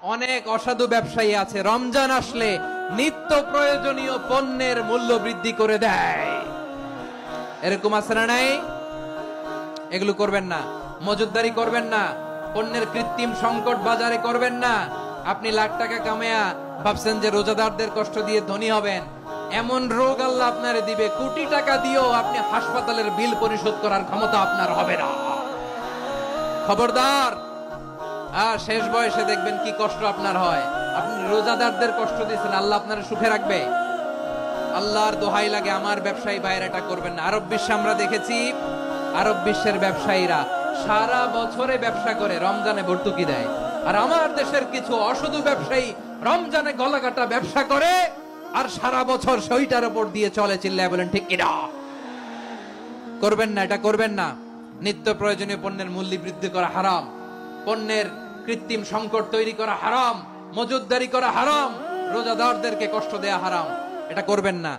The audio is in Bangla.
অনেক অসাধু ব্যবসায়ী আছে রমজান আসলে নিত্য প্রয়োজনীয় পণ্যের মূল্য বৃদ্ধি করে দেয়। এরকম আছে না নাই? এগুলো করবেন না, মজুদদারি করবেন না, পণ্যের কৃত্রিম সংকট বাজারে করবেন না। আপনি লাখ টাকা কামায়া ভাবছেন যে রোজাদারদের কষ্ট দিয়ে ধনী হবেন, এমন রোগ আল্লাহ আপনারে দিবে, কোটি টাকা দিয়েও আপনি হাসপাতালের বিল পরিশোধ করার ক্ষমতা আপনার হবে না। খবরদার। আর শেষ বয়সে দেখবেন কি কষ্ট আপনার হয়। আপনি রোজাদারদের কষ্ট দিয়েছেন, আল্লাহ আপনার সুখে রাখবে? আল্লাহর দোহাই লাগে আমার ব্যবসায়ী ভাইয়েরা এটা করবেন না। আরব বিশ্বে আমরা দেখেছি, আরব বিশ্বের ব্যবসায়ীরা সারা বছরে ব্যবসা করে, রমজানে ভর্তুকি দেয়। আর আমার দেশের কিছু অসাধু ব্যবসায়ী রমজানে গলাকাটা ব্যবসা করে আর সারা বছর সইটার উপর দিয়ে চলে। চিল্লায় বলেন ঠিক কিনা? করবেন না, এটা করবেন না। নিত্য প্রয়োজনীয় পণ্যের মূল্য বৃদ্ধি করা হারাম, পণ্যের কৃত্রিম সংকট তৈরি করা হারাম, মজুদদারি করা হারাম, রোজাদারদেরকে কষ্ট দেয়া হারাম। এটা করবেন না।